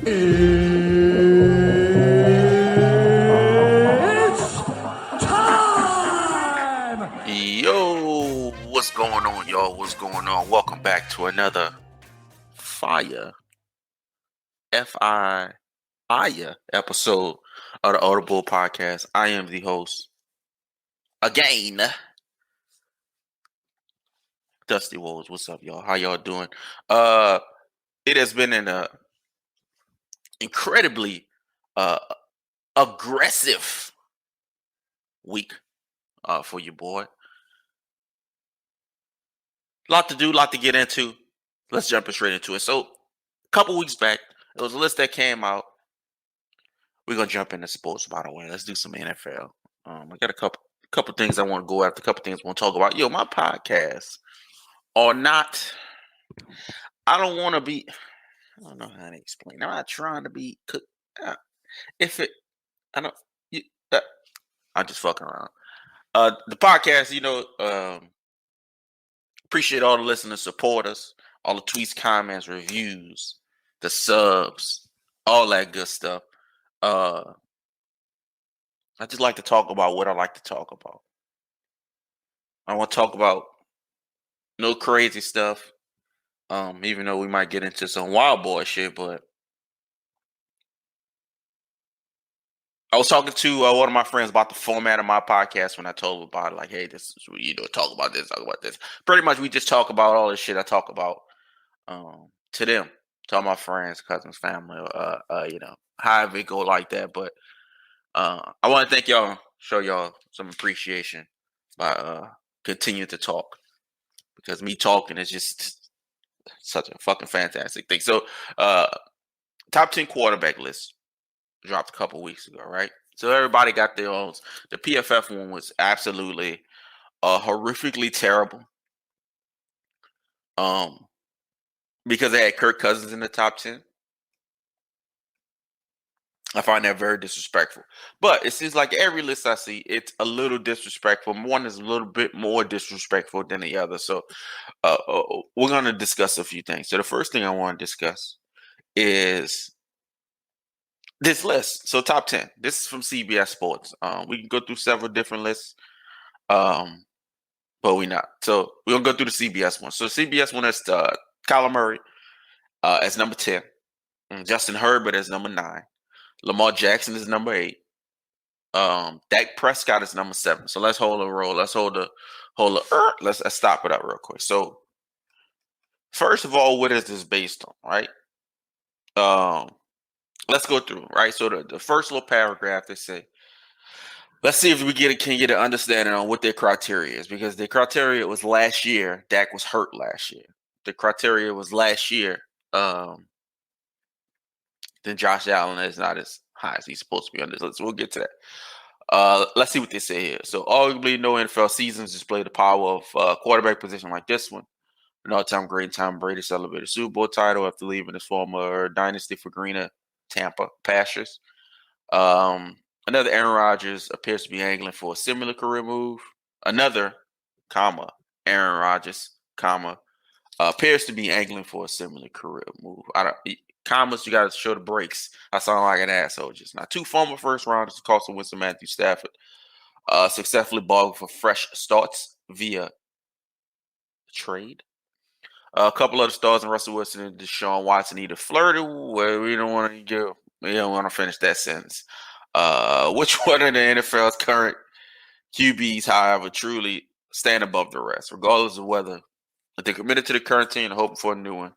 It's time! Yo, what's going on, y'all? What's going on? Welcome back to another fire F-I-Fire episode of the Audible Podcast. I am the host again, Dusty Woles. What's up, y'all? How y'all doing? It has been an incredibly aggressive week for your boy. Lot to do, lot to get into. Let's jump straight into it. So, a couple weeks back, it was a list that came out. We're gonna jump into sports, by the way. Let's do some NFL. I got a couple things I want to go after, a couple things I want to talk about. Yo, my podcasts are not. I don't want to be. I don't know how to explain. I'm not trying to be. If it, I don't. You, I'm just fucking around. The podcast, appreciate all the listeners, supporters, all the tweets, comments, reviews, the subs, all that good stuff. I just like to talk about what I like to talk about. I want to talk about no crazy stuff. Even though we might get into some wild boy shit, but I was talking to one of my friends about the format of my podcast when I told him about it. Like, hey, this is what talk about this, talk about this. Pretty much, we just talk about all this shit I talk about to them, to all my friends, cousins, family, however it go like that. But I want to thank y'all, show y'all some appreciation by continuing to talk, because me talking is just such a fucking fantastic thing. So, top 10 quarterback list dropped a couple weeks ago, right? So everybody got their own. The PFF one was absolutely horrifically terrible. Because they had Kirk Cousins in the top 10. I find that very disrespectful. But it seems like every list I see, it's a little disrespectful. One is a little bit more disrespectful than the other. So we're going to discuss a few things. So the first thing I want to discuss is this list. So top 10. This is from CBS Sports. We can go through several different lists, but we're not. So we're going to go through the CBS one. So CBS one is Kyler Murray as number 10. Justin Herbert as number 9. Lamar Jackson is number 8. Dak Prescott is number 7. So let's hold a roll. Let's let's stop it up real quick. So first of all, what is this based on, right? Let's go through, right? So the first little paragraph, they say, let's see if we can get an understanding on what their criteria is, because the criteria was last year. Dak was hurt last year. The criteria was last year. Then Josh Allen is not as high as he's supposed to be on this list. We'll get to that. Let's see what they say here. So arguably no NFL seasons display the power of quarterback position like this one. An all-time great Tom Brady celebrated Super Bowl title after leaving his former dynasty for greener Tampa pastures. Another Aaron Rodgers appears to be angling for a similar career move. Another, Aaron Rodgers, appears to be angling for a similar career move. Commas, you got to show the breaks. I sound like an asshole just now. 2 former first rounders, Carson Wentz and Matthew Stafford, successfully bargained for fresh starts via trade. A couple other stars in Russell Wilson and Deshaun Watson either flirted. Well, we don't want to go. We don't want to finish that sentence. Which one of the NFL's current QBs, however, truly stand above the rest, regardless of whether they're committed to the current team and hoping for a new one?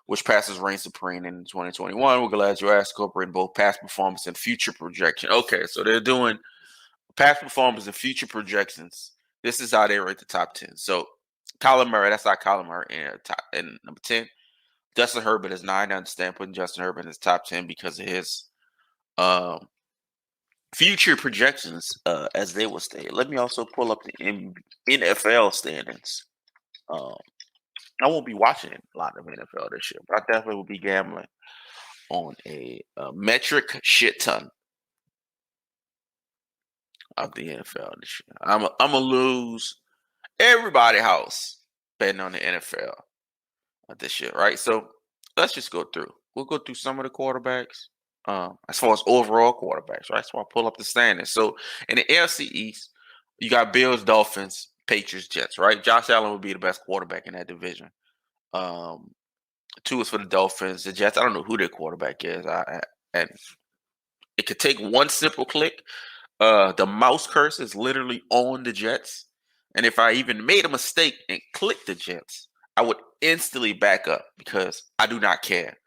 Which passes reign supreme in 2021? We're glad you asked, incorporating both past performance and future projection. Okay, so they're doing past performance and future projections. This is how they rate the top 10. So Kyler Murray, that's not Kyler Murray in number 10. Justin Herbert is 9. I understand putting Justin Herbert in his top 10 because of his future projections, as they will state. Let me also pull up the NFL standings. I won't be watching a lot of NFL this year, but I definitely will be gambling on a metric shit ton of the NFL this year. I'm gonna lose everybody house betting on the NFL this year, right? So let's just go through. we'll go through some of the quarterbacks. As far as overall quarterbacks, right? So I'll pull up the standings. So in the AFC East, you got Bills, Dolphins, Patriots, Jets, right? Josh Allen would be the best quarterback in that division. Um, two is for the Dolphins. The Jets, I don't know who their quarterback is. And it could take one simple click. The mouse curse is literally on the Jets. And if I even made a mistake and clicked the Jets, I would instantly back up because I do not care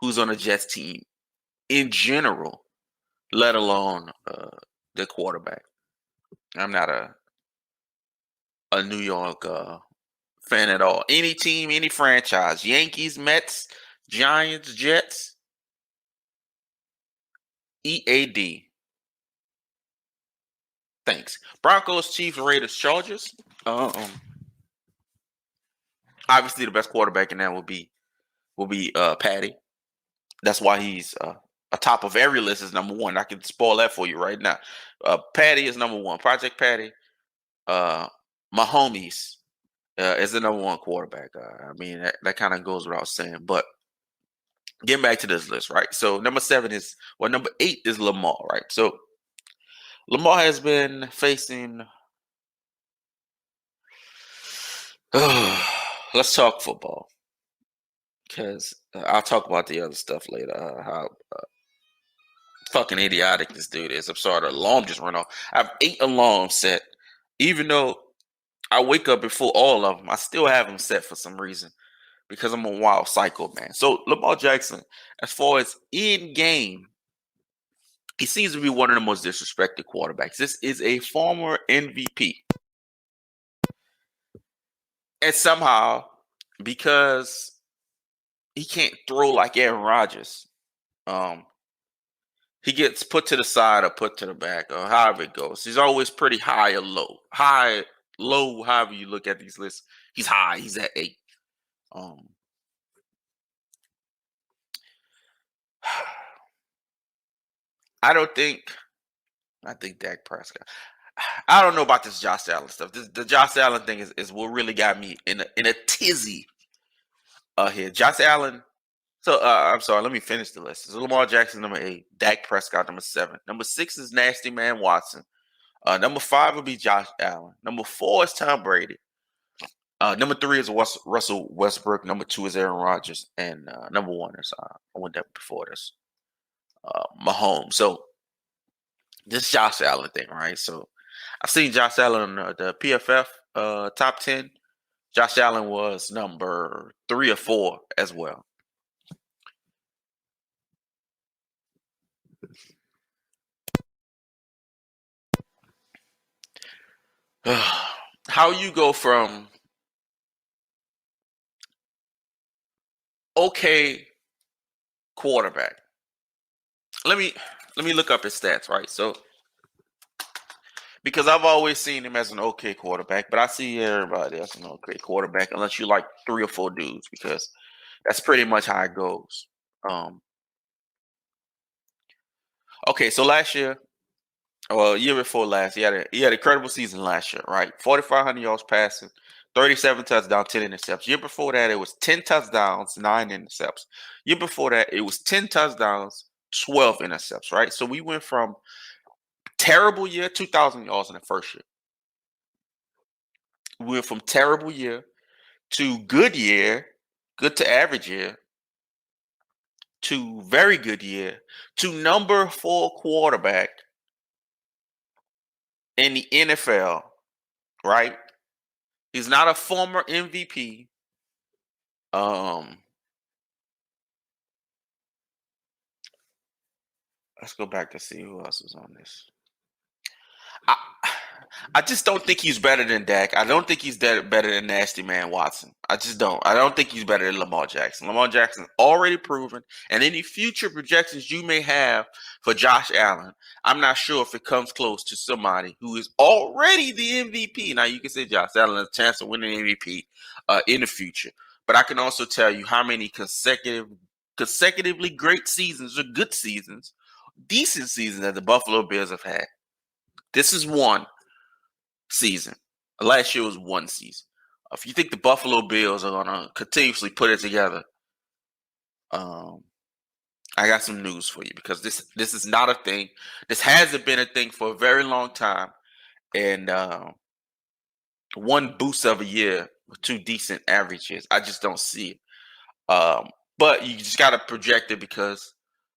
who's on the Jets team in general, let alone the quarterback. I'm not a New York fan at all. Any team, any franchise, Yankees, Mets, Giants, Jets, EAD. Thanks. Broncos, Chiefs, Raiders, Chargers. Obviously, the best quarterback in that will be Patty. That's why he's atop of every list is number one. I can spoil that for you right now. Patty is number one. Project Patty. Mahomes is the number one quarterback. I mean, that kind of goes without saying. But getting back to this list, right? So number 8 is Lamar, right? So Lamar has been facing. Let's talk football because I'll talk about the other stuff later. How fucking idiotic this dude is. I'm sorry, the alarm just went off. I have 8 alarms set, even though I wake up before all of them. I still have them set for some reason because I'm a wild psycho, man. So Lamar Jackson, as far as in game, he seems to be one of the most disrespected quarterbacks. This is a former MVP. And somehow, because he can't throw like Aaron Rodgers, he gets put to the side or put to the back or however it goes. He's always pretty high or low. High, low, however you look at these lists. He's high. He's at 8. I think Dak Prescott. I don't know about this Josh Allen stuff. The Josh Allen thing is what really got me in a tizzy here. Josh Allen. So I'm sorry. Let me finish the list. So Lamar Jackson number 8, Dak Prescott number 7, number 6 is Nasty Man Watson. Number 5 will be Josh Allen. Number 4 is Tom Brady. Number 3 is Russell Westbrook. Number 2 is Aaron Rodgers, and number 1 is I went there before this, Mahomes. So this Josh Allen thing, right? So I've seen Josh Allen on the PFF top 10. Josh Allen was number 3 or 4 as well. How you go from okay quarterback? Let me look up his stats, right? So because I've always seen him as an okay quarterback, but I see everybody as an okay quarterback unless you like 3 or 4 dudes, because that's pretty much how it goes. Okay, so last year, well, year before last, he had an incredible season last year, right? 4,500 yards passing, 37 touchdowns, 10 interceptions. Year before that, it was 10 touchdowns, 9 intercepts. Year before that, it was 10 touchdowns, 12 intercepts, right? So we went from terrible year, 2,000 yards in the first year. We went from terrible year to good year, good to average year, to very good year, to number 4 quarterback in the NFL, right? He's not a former MVP. Let's go back to see who else was on this. I just don't think he's better than Dak. I don't think he's better than Nasty Man Watson. I just don't. I don't think he's better than Lamar Jackson. Lamar Jackson already proven, and any future projections you may have for Josh Allen, I'm not sure if it comes close to somebody who is already the MVP. Now, you can say Josh Allen has a chance of winning MVP in the future, but I can also tell you how many consecutively great seasons or good seasons, decent seasons that the Buffalo Bills have had. This is one season. Last year was one season. If you think the Buffalo Bills are going to continuously put it together, I got some news for you because this is not a thing. This hasn't been a thing for a very long time, and one boost of a year with 2 decent averages, I just don't see it. But you just got to project it because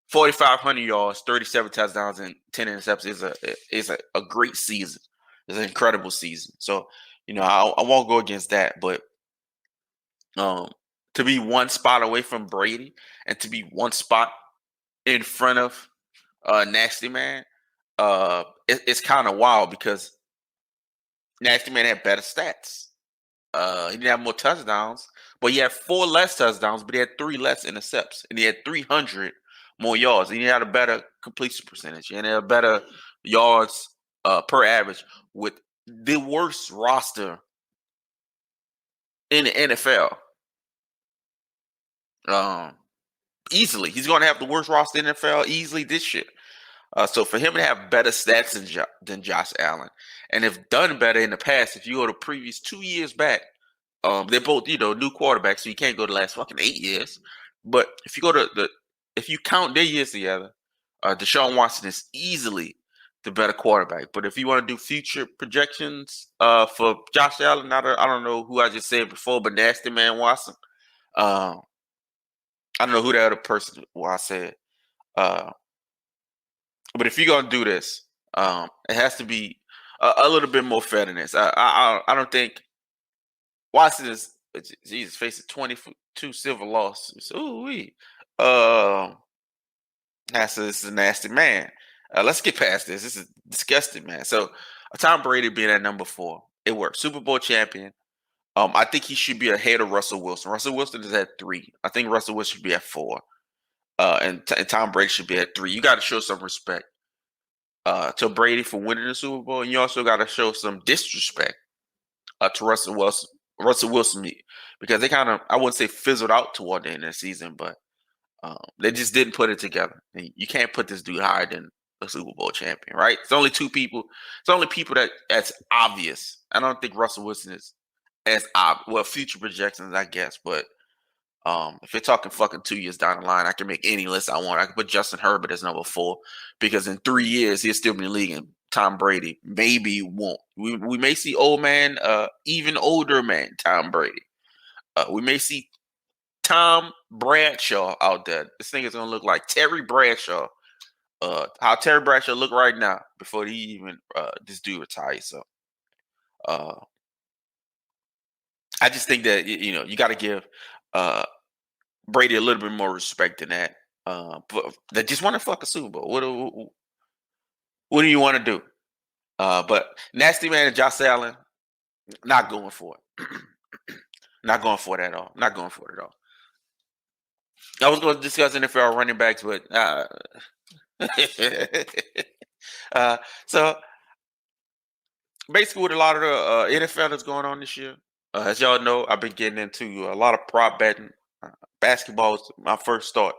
4,500 yards, 37 touchdowns, and 10 interceptions is a great season. It's an incredible season. So I won't go against that, but to be one spot away from Brady and to be one spot in front of Nasty Man, it's kind of wild because Nasty Man had better stats. He didn't have more touchdowns, but he had 4 less touchdowns, but he had 3 less intercepts, and he had 300 more yards. And he had a better completion percentage, and he had better yards per average with the worst roster in the NFL. Easily, he's going to have the worst roster in the NFL easily this year. So for him to have better stats than Josh Allen, and have done better in the past, if you go to previous 2 years back, they're both new quarterbacks, so you can't go the last fucking 8 years. But if you go to if you count their years together, Deshaun Watson is easily the better quarterback. But if you want to do future projections for Josh Allen, I don't know who I just said before, but Nasty Man Watson. I don't know who the other person I said. But if you're gonna do this, it has to be a little bit more fair than this. I don't think Watson is Jesus facing 22 silver lawsuits. Ooh wee. This is a nasty man. Let's get past this. This is disgusting, man. So Tom Brady being at number 4, it worked. Super Bowl champion. I think he should be ahead of Russell Wilson. Russell Wilson is at 3. I think Russell Wilson should be at 4. And Tom Brady should be at 3. You got to show some respect to Brady for winning the Super Bowl, and you also got to show some disrespect to Russell Wilson, because they kind of, I wouldn't say fizzled out toward the end of the season, but they just didn't put it together. And you can't put this dude higher than a Super Bowl champion, right? It's only 2 people. It's only people that's obvious. I don't think Russell Wilson is as well, future projections, I guess, but if you're talking fucking 2 years down the line, I can make any list I want. I can put Justin Herbert as number 4 because in 3 years he'll still be in the league, and Tom Brady maybe won't. We may see old man, even older man Tom Brady. We may see Tom Bradshaw out there. This thing is gonna look like Terry Bradshaw. How Terry Bradshaw look right now before he even this dude retires. So I just think that you got to give Brady a little bit more respect than that. But they just want to fuck a Super Bowl. What do you want to do? But Nasty Man and Josh Allen, not going for it. Not going for it at all. Not going for it at all. I was going to discuss NFL running backs, but so basically, with a lot of the NFL that's going on this year, as y'all know, I've been getting into a lot of prop betting. Basketball was my first start.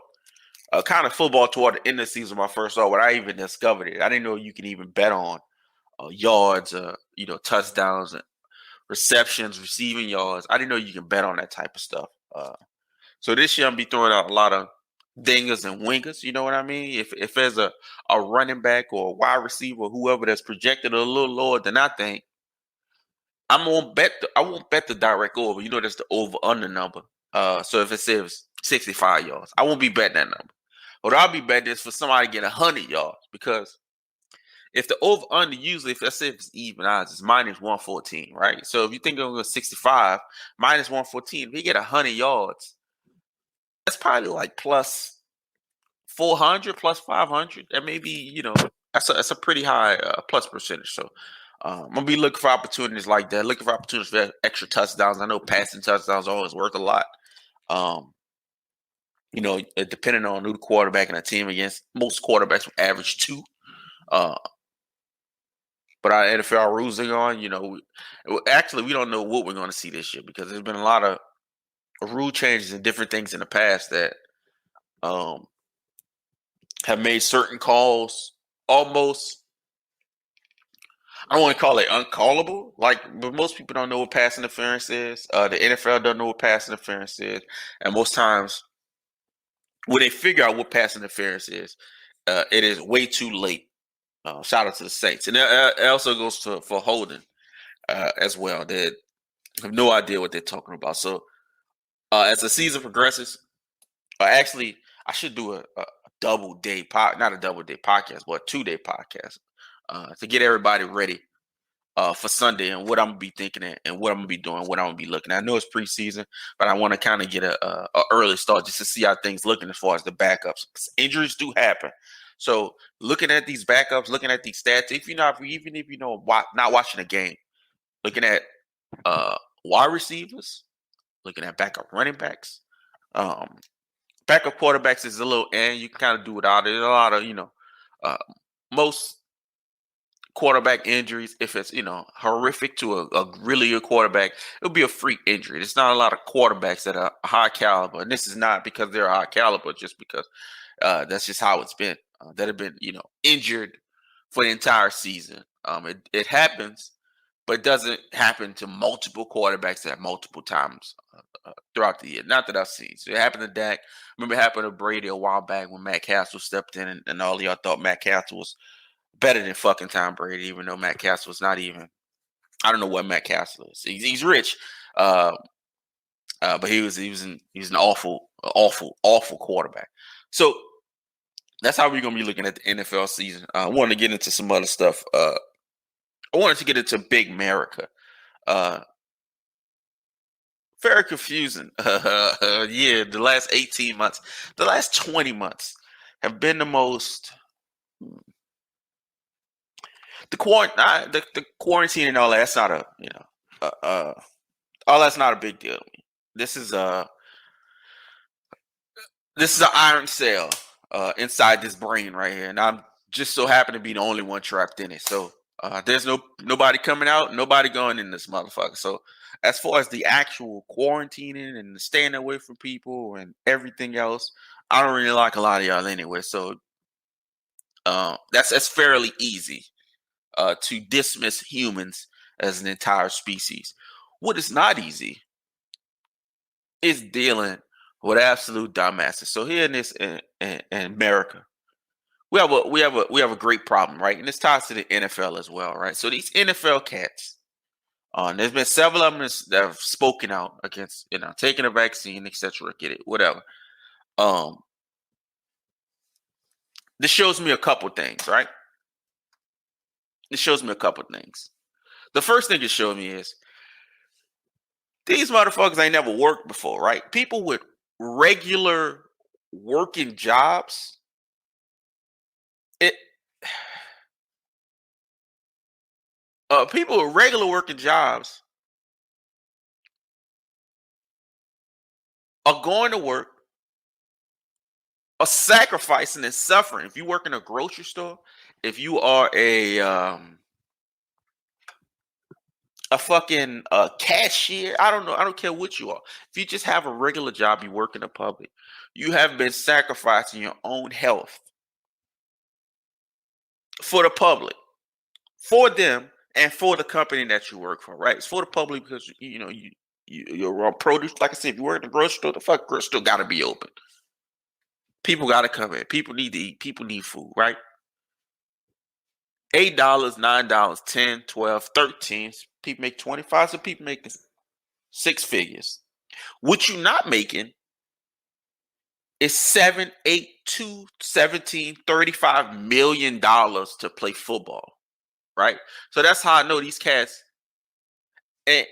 Kind of football toward the end of the season, my first start. When I even discovered it, I didn't know you can even bet on yards, touchdowns, receptions, receiving yards. I didn't know you can bet on that type of stuff. So this year, I'm be throwing out a lot of dingers and wingers. You know what I mean? If there's a running back or a wide receiver, or whoever that's projected a little lower than I think, I won't bet the direct over. That's the over under number. So if it says 65 yards, I won't be betting that number. What I'll be betting is for somebody to get 100 yards, because if the over under, usually if it's even odds, it's minus 114, right? So if you think of 65 minus 114, if you get 100 yards, that's probably like plus 400, plus 500. That may be, that's a pretty high plus percentage. So I'm gonna be looking for opportunities like that, looking for opportunities for extra touchdowns. I know passing touchdowns are always worth a lot. Depending on who the quarterback and a team against, most quarterbacks will average 2. But our NFL rules are on, actually, we don't know what we're going to see this year, because there's been a lot of rule changes and different things in the past that have made certain calls almost, I don't want to call it uncallable, but most people don't know what pass interference is. The NFL doesn't know what pass interference is. And most times when they figure out what pass interference is, it is way too late. Shout out to the Saints, and it also goes for holding as well. They have no idea what they're talking about. So as the season progresses, actually, I should do a double-day not a double-day podcast, but a 2-day podcast to get everybody ready for Sunday and what I'm gonna be thinking and what I'm gonna be doing, what I'm gonna be looking at. I know it's preseason, but I want to kind of get a early start just to see how things looking as far as the backups. Injuries do happen, so looking at these backups, looking at these stats, even if you know not watching a game, looking at wide receivers, looking at backup running backs, backup quarterbacks is a little, and you can kind of do without it. There's a lot of most quarterback injuries, if it's horrific to a really good quarterback, it'll be a freak injury. There's not a lot of quarterbacks that are high caliber, and this is not because they're high caliber, just because that's just how it's been. That have been injured for the entire season. It happens, but it doesn't happen to multiple quarterbacks at multiple times throughout the year. Not that I've seen. So it happened to Dak. Remember, it happened to Brady a while back when Matt Castle stepped in, and all y'all thought Matt Castle was better than fucking Tom Brady, even though Matt Castle was not even. I don't know what Matt Castle is. He's rich, but he was an awful quarterback. So that's how we're gonna be looking at the NFL season. I wanted to get into some other stuff. I wanted to get into Big America. Very confusing. Yeah, the last 18 months, the last 20 months have been the most. The quarantine and all that's not all that's not a big deal to me. This is an iron cell inside this brain right here, and I'm just so happen to be the only one trapped in it. So there's nobody coming out, nobody going in this motherfucker. So as far as the actual quarantining and staying away from people and everything else, I don't really like a lot of y'all anyway. So that's fairly easy to dismiss humans as an entire species. What is not easy is dealing with absolute dumbasses. So here in America, we have a great problem, right? And this ties to the NFL as well, right? So these NFL cats, there's been several of them that have spoken out against taking a vaccine, etc. Get it, whatever. This shows me a couple things, right? It shows me a couple things. The first thing it showed me is these motherfuckers ain't never worked before, right? People with regular working jobs, people with regular working jobs are going to work, are sacrificing and suffering. If you work in a grocery store, if you are a fucking cashier, I don't care what you are. If you just have a regular job, you work in the public, you have been sacrificing your own health for the public, for them, and for the company that you work for, right? It's for the public because you're on produce. Like I said, if you work in the grocery store, the fuck grocery store got to be open. People got to come in. People need to eat. People need food, right? $8, $9, $10, $12, $13. People make 25, so people making 6 figures. What you're not making is $7, $8, $2, $17, $35 million to play football, right? So that's how I know these cats and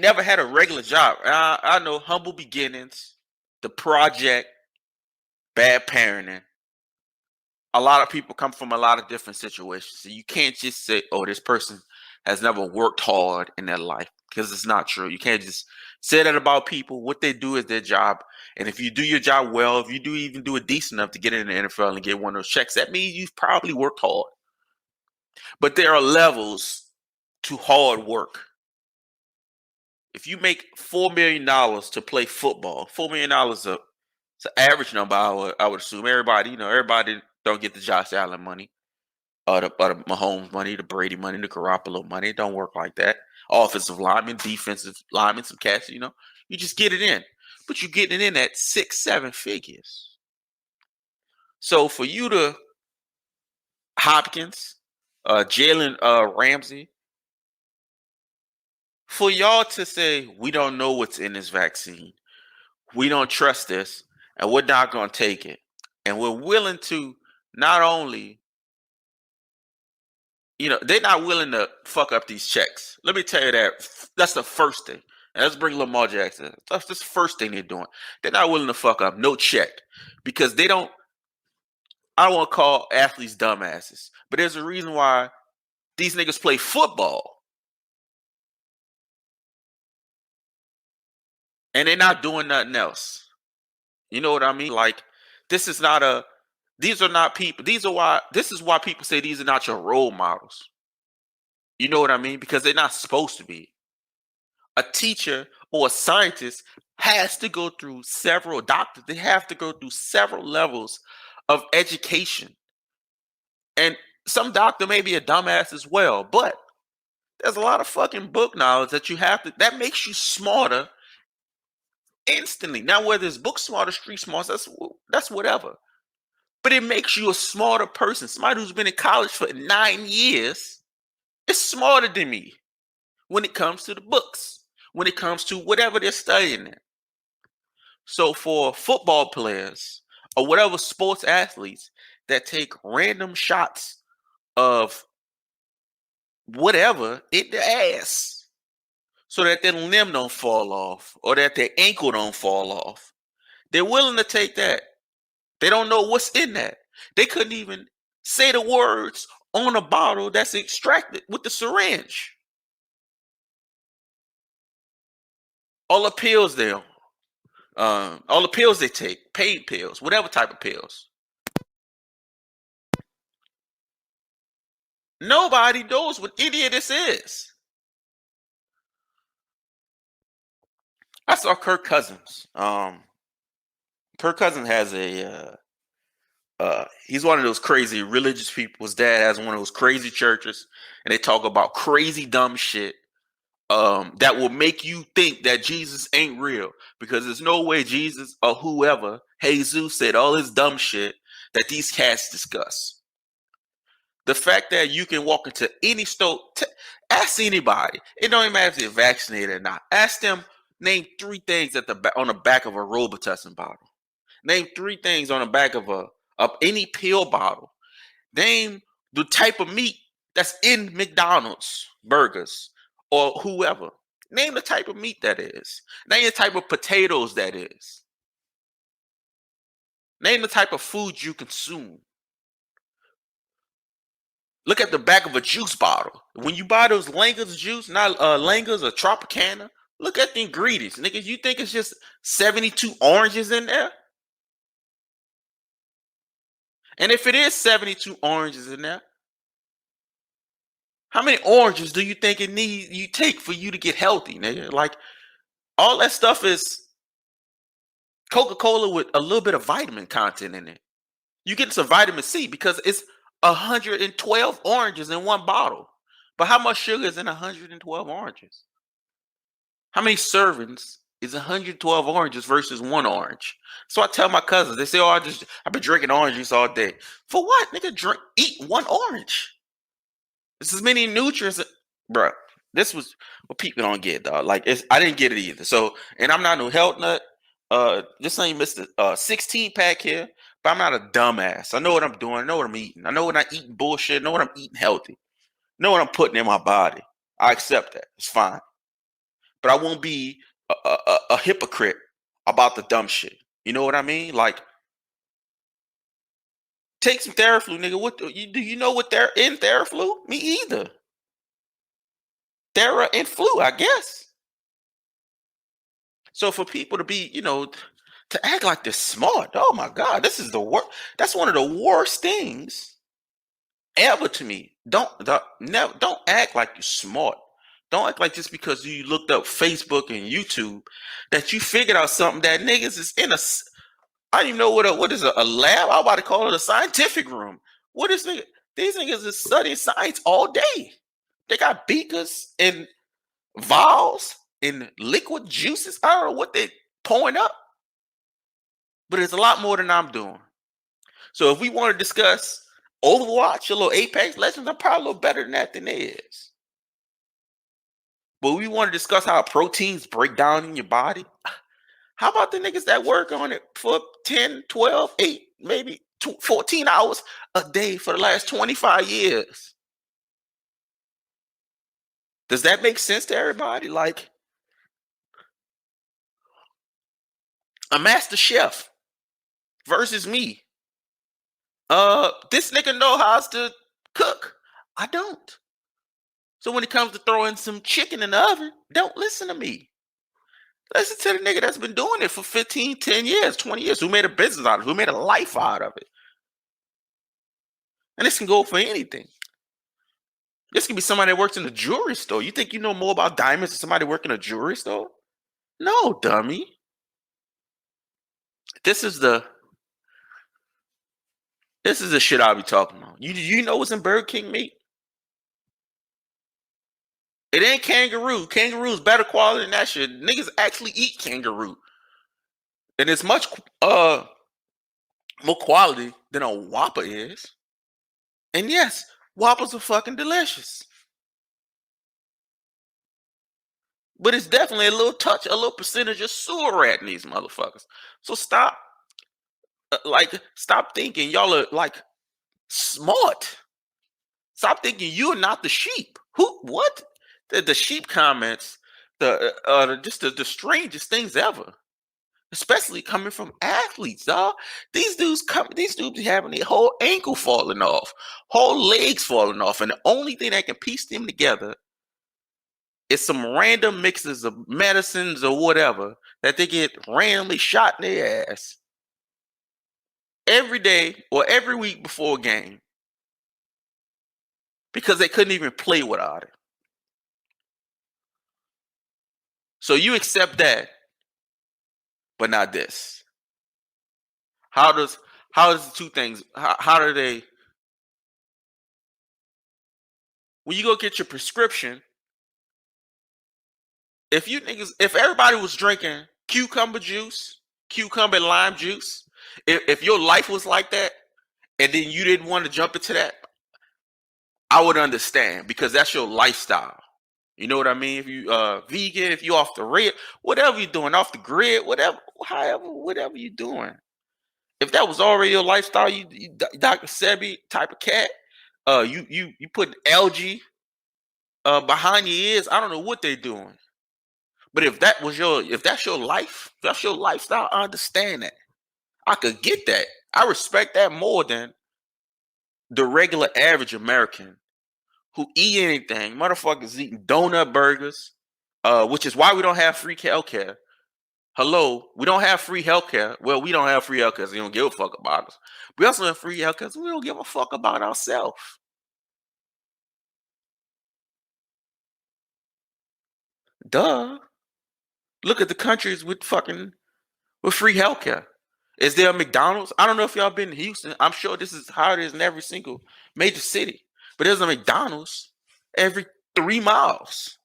never had a regular job. I know humble beginnings, the project, bad parenting. A lot of people come from a lot of different situations. So you can't just say, oh, this person has never worked hard in their life, because it's not true. You can't just say that about people. What they do is their job. And if you do your job well, if you even do it decent enough to get in the NFL and get one of those checks, that means you've probably worked hard. But there are levels to hard work. If you make $4 million to play football, $4 million is an average number, I would assume. Everybody don't get the Josh Allen money, or the Mahomes money, the Brady money, the Garoppolo money. It don't work like that. Offensive linemen, defensive linemen, some cats, you just get it in. But you're getting it in at 6, 7 figures. So for you to Hopkins, Jalen Ramsey, for y'all to say we don't know what's in this vaccine, we don't trust this, and we're not going to take it, and we're willing to not only, they're not willing to fuck up these checks. Let me tell you that. That's the first thing. And let's bring Lamar Jackson. That's the first thing they're doing. They're not willing to fuck up no check because they don't. I don't want to call athletes dumbasses, but there's a reason why these niggas play football. And they're not doing nothing else. You know what I mean? Like, these are not people. This is why people say these are not your role models. You know what I mean? Because they're not supposed to be. A teacher or a scientist has to go through several doctors. They have to go through several levels of education. And some doctor may be a dumbass as well, but there's a lot of fucking book knowledge that makes you smarter instantly. Now, whether it's book smart or street smart, that's whatever. But it makes you a smarter person. Somebody who's been in college for 9 years is smarter than me when it comes to the books, when it comes to whatever they're studying in. So for football players or whatever sports athletes that take random shots of whatever in the ass so that their limb don't fall off or that their ankle don't fall off, they're willing to take that. They don't know what's in that. They couldn't even say the words on a bottle that's extracted with the syringe. All the pills all the pills they take, pain pills, whatever type of pills. Nobody knows what any of this is. I saw Kirk Cousins. Kirk Cousins has he's one of those crazy religious people. His dad has one of those crazy churches, and they talk about crazy dumb shit that will make you think that Jesus ain't real, because there's no way Jesus or whoever, Jesus, said all this dumb shit that these cats discuss. The fact that you can walk into any store, ask anybody. It don't even matter if they're vaccinated or not. Ask them, name 3 things on the back of a Robitussin bottle. Name 3 things on the back of any pill bottle. Name the type of meat that's in McDonald's burgers or whoever. Name the type of meat that is. Name the type of potatoes that is. Name the type of food you consume. Look at the back of a juice bottle. When you buy those Langer's juice, not Langer's or Tropicana, look at the ingredients. Niggas, you think it's just 72 oranges in there? And if it is 72 oranges in there, how many oranges do you think you take for you to get healthy, nigga? Like, all that stuff is Coca-Cola with a little bit of vitamin content in it. You get some vitamin C because it's 112 oranges in one bottle. But how much sugar is in 112 oranges? How many servings is 112 oranges versus 1 orange? So I tell my cousins, they say, "Oh, I've been drinking orange juice all day." For what, nigga? Eat 1 orange. It's as many nutrients, bro. This was what people don't get, dog. Like, I didn't get it either. So, and I'm not no health nut. This ain't Mr. 16 pack here, but I'm not a dumbass. I know what I'm doing. I know what I'm eating. I know when I'm eating bullshit. I know when I'm eating healthy. I know what I'm putting in my body. I accept that. It's fine. But I won't be a hypocrite about the dumb shit. You know what I mean? Like, take some Theraflu, nigga. Do you know what they're in Theraflu? Me either. Thera and flu, I guess. So for people to be, to act like they're smart, oh my God, this is the worst. That's one of the worst things ever to me. Don't act like you're smart. Don't act like just because you looked up Facebook and YouTube that you figured out something that niggas is in I don't even know what is a lab. I'm about to call it a scientific room. What is nigga? These niggas is studying science all day. They got beakers and vials and liquid juices. I don't know what they pouring up, but it's a lot more than I'm doing. So if we want to discuss Overwatch, a little Apex Legends, I'm probably a little better than that than they is. But we want to discuss how proteins break down in your body. How about the niggas that work on it for 10, 12, 8, maybe 14 hours a day for the last 25 years? Does that make sense to everybody? Like a master chef versus me. This nigga know how to cook. I don't. So when it comes to throwing some chicken in the oven, don't listen to me. Listen to the nigga that's been doing it for 15, 10 years, 20 years, who made a business out of it, who made a life out of it. And this can go for anything. This can be somebody that works in a jewelry store. You think you know more about diamonds than somebody working in a jewelry store? No, dummy. This is the shit I'll be talking about. You know what's in Burger King meat? It ain't kangaroo. Kangaroo is better quality than that shit. Niggas actually eat kangaroo. And it's much more quality than a Whopper is. And yes, Whoppers are fucking delicious. But it's definitely a little percentage of sewer rat in these motherfuckers. So stop thinking y'all are like smart. Stop thinking you're not the sheep. What? The sheep comments, just the strangest things ever. Especially coming from athletes, dog. These dudes be having their whole ankle falling off, whole legs falling off, and the only thing that can piece them together is some random mixes of medicines or whatever that they get randomly shot in their ass every day or every week before a game because they couldn't even play without it. So you accept that, but not this. How does the two things? How do they? When you go get your prescription, if everybody was drinking cucumber juice, cucumber and lime juice, if your life was like that, and then you didn't want to jump into that, I would understand because that's your lifestyle. You know what I mean? If you vegan, if you off the grid, whatever you're doing, off the grid, whatever you're doing. If that was already your lifestyle, you Dr. Sebi type of cat, you put algae behind your ears. I don't know what they're doing. But if that's your life, that's your lifestyle, I understand that. I could get that. I respect that more than the regular average American who eat anything. Motherfuckers eating donut burgers, which is why we don't have free healthcare. Hello, we don't have free healthcare. Well, we don't have free healthcare because we don't give a fuck about us. We also have free healthcare because we don't give a fuck about ourselves. Duh. Look at the countries with free healthcare. Is there a McDonald's? I don't know if y'all been to Houston. I'm sure this is how it is in every single major city. But there's a McDonald's every 3 miles.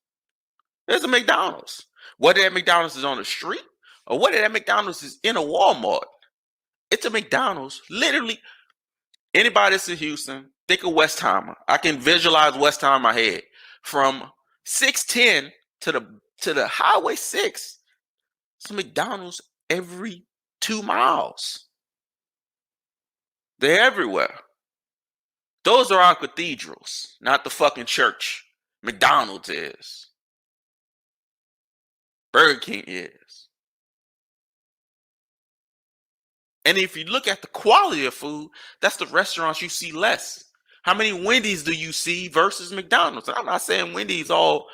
There's a McDonald's. Whether that McDonald's is on the street or whether that McDonald's is in a Walmart, it's a McDonald's. Literally, anybody that's in Houston, think of Westheimer. I can visualize Westheimer in my head. From 610 to the Highway 6, it's a McDonald's every 2 miles. They're everywhere. Those are our cathedrals, not the fucking church. McDonald's is. Burger King is. And if you look at the quality of food, that's the restaurants you see less. How many Wendy's do you see versus McDonald's? And I'm not saying Wendy's is all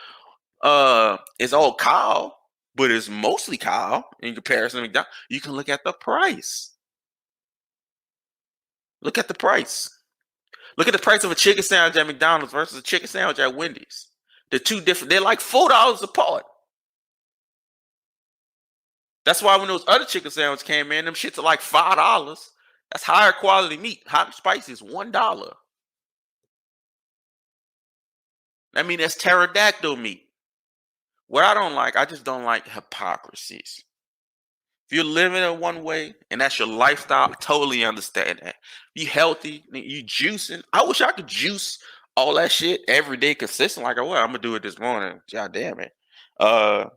cow, but it's mostly cow in comparison to McDonald's. You can look at the price. Look at the price. Look at the price of a chicken sandwich at McDonald's versus a chicken sandwich at Wendy's. They're two different. They're like $4 apart. That's why when those other chicken sandwiches came in, them shits are like $5. That's higher quality meat. Hot and spicy is $1. I mean, that's pterodactyl meat. What I just don't like hypocrisies. If you're living in one way and that's your lifestyle, I totally understand that. You healthy, you juicing. I wish I could juice all that shit every day consistent. Like, well, I'm gonna do it this morning. God damn it. But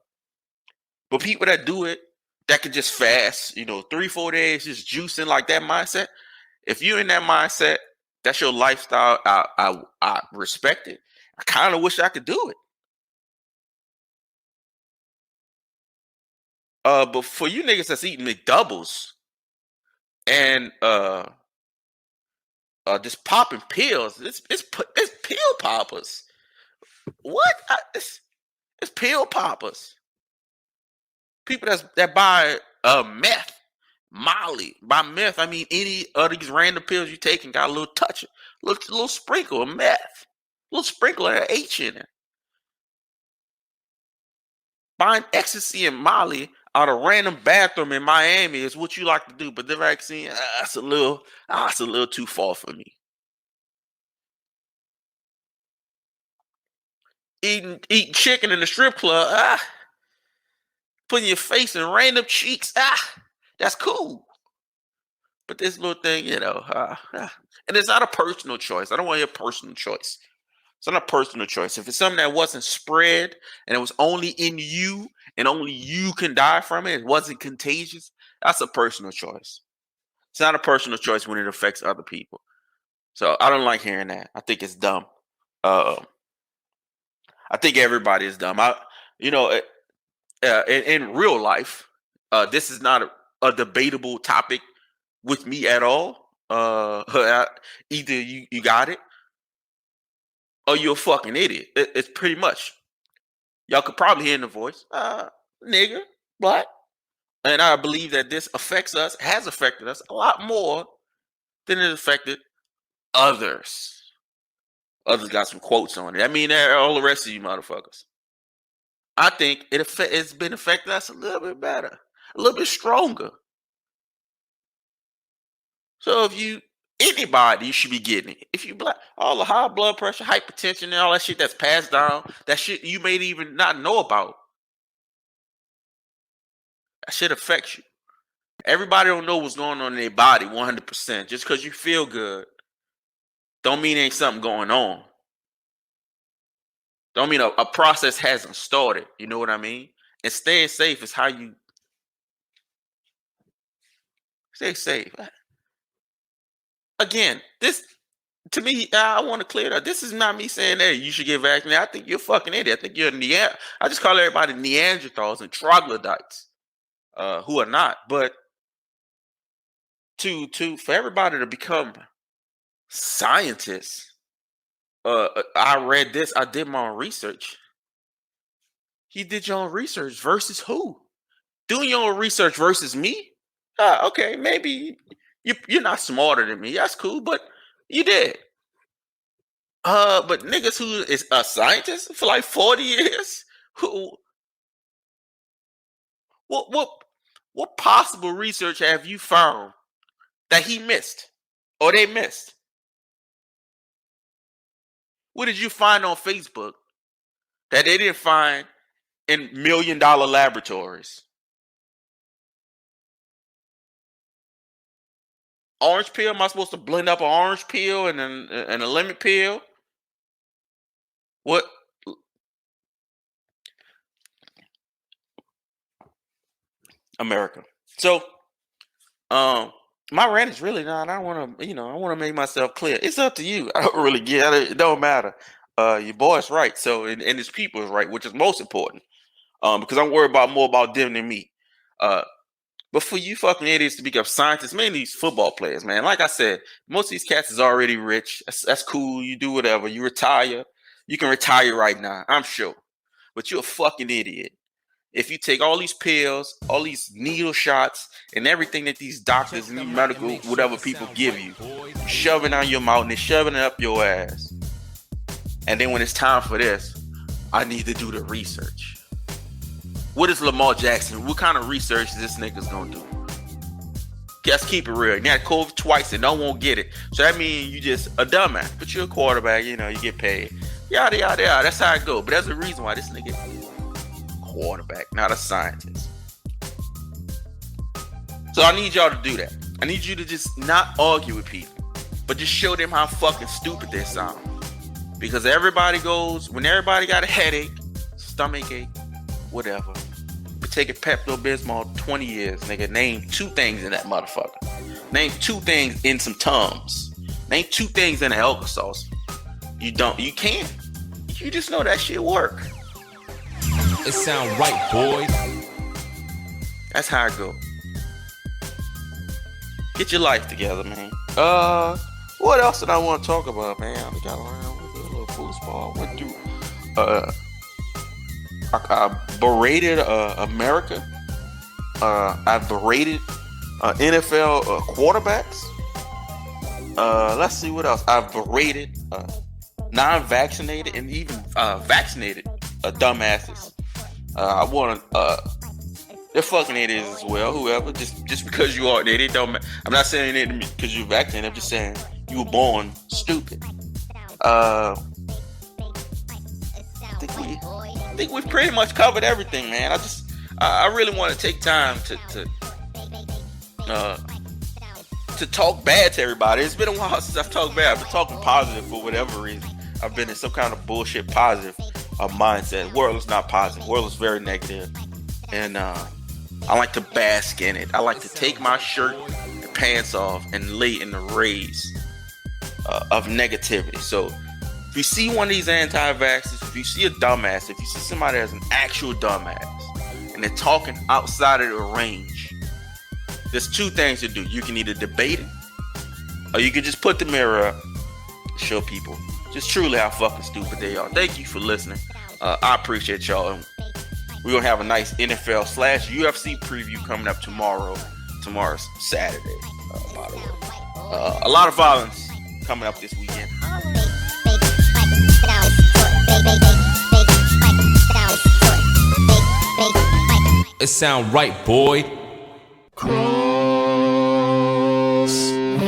people that do it, that can just fast, 3-4 days, just juicing like that mindset. If you're in that mindset, that's your lifestyle. I respect it. I kind of wish I could do it. But for you niggas that's eating McDoubles and just popping pills, it's pill poppers. What? It's pill poppers. People that buy meth, Molly. By meth, I mean any of these random pills you take and got a little touch, little sprinkle of meth, little sprinkle of H in it. Buying ecstasy and Molly out of random bathroom in Miami is what you like to do, but the vaccine, that's a little too far for me. Eating chicken in the strip club, putting your face in random cheeks, that's cool. But this little thing, and it's not a personal choice. I don't want to hear personal choice. It's not a personal choice. If it's something that wasn't spread and it was only in you and only you can die from it, it wasn't contagious, that's a personal choice. It's not a personal choice when it affects other people. So I don't like hearing that. I think it's dumb. I think everybody is dumb. In real life, this is not a debatable topic with me at all. Either you got it, or you're a fucking idiot. It's pretty much. Y'all could probably hear in the voice, nigger, black. And I believe that this has affected us a lot more than it affected others. Others got some quotes on it. I mean, all the rest of you motherfuckers. I think it's been affecting us a little bit better, a little bit stronger. So if anybody, you should be getting it. If you black, all the high blood pressure, hypertension, and all that shit that's passed down, that shit you may even not know about. That shit affects you. Everybody don't know what's going on in their body 100%. Just because you feel good, don't mean ain't something going on. Don't mean a process hasn't started. You know what I mean? And staying safe is how you stay safe. Again, this, to me, I want to clear it up. This is not me saying that you should get vaccinated. I think you're a fucking idiot. I think you're I just call everybody Neanderthals and troglodytes, who are not. But for everybody to become scientists, I read this. I did my own research. You did your own research versus who? Doing your own research versus me? Okay, maybe you're not smarter than me. That's cool, but you did. But niggas who is a scientist for like 40 years, what possible research have you found that he missed or they missed? What did you find on Facebook that they didn't find in $1 million laboratories? Orange peel? Am I supposed to blend up an orange peel and a lemon peel? What? America. So, my rant is really not. I want to, I want to make myself clear. It's up to you. I don't really get it. It don't matter. Your boy's right. So, and his people is right, which is most important. Because I'm worried more about them than me. But for you fucking idiots to become scientists, mainly these football players, man. Like I said, most of these cats is already rich. That's cool. You do whatever. You retire. You can retire right now, I'm sure. But you're a fucking idiot. If you take all these pills, all these needle shots, and everything that these doctors and medical whatever people give you, shoving down your mouth and they're shoving it up your ass. And then when it's time for this, I need to do the research. What is Lamar Jackson? What kind of research is this nigga's gonna do? Let's keep it real. You got COVID twice and no one won't get it. So that means you just a dumbass. But you're a quarterback, you get paid. Yada, yada, yada. That's how it goes. But there's a reason why this nigga is a quarterback, not a scientist. So I need y'all to do that. I need you to just not argue with people, but just show them how fucking stupid they sound. Because everybody goes, when everybody got a headache, stomach ache, whatever, but take a Pepto-Bismol 20 years, nigga, name 2 things in that motherfucker. Name 2 things in some Tums. Name 2 things in an Alka-Seltzer. You can't. You just know that shit work. It sound right, boy. That's how I go. Get your life together, man. What else did I want to talk about, man? I got around with a little foosball. What do? I berated America. I berated NFL quarterbacks. Let's see what else. I berated non-vaccinated and even vaccinated dumbasses. I want they're fucking idiots as well. Whoever, just because you are an idiot, don't. I'm not saying it because you're vaccinated. I'm just saying you were born stupid. I think we've pretty much covered everything, man. I really want to take time to talk bad to everybody. It's been a while since I've talked bad. I've been talking positive for whatever reason. I've been in some kind of bullshit positive mindset. World is not positive. World is very negative. And I like to bask in it. I like to take my shirt and pants off and lay in the rays of negativity. So if you see one of these anti-vaxxers, if you see a dumbass, if you see somebody that's an actual dumbass and they're talking outside of the range, there's 2 things to do. You can either debate it or you can just put the mirror up and show people just truly how fucking stupid they are. Thank you for listening. I appreciate y'all. We're going to have a nice NFL/UFC preview coming up tomorrow. Tomorrow's Saturday, by the way. A lot of violence coming up this weekend. It sound right, boy. Cross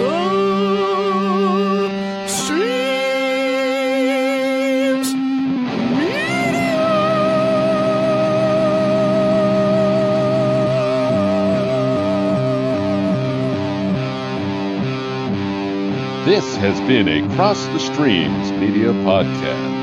the streams media. This has been a Cross the Streams Media Podcast.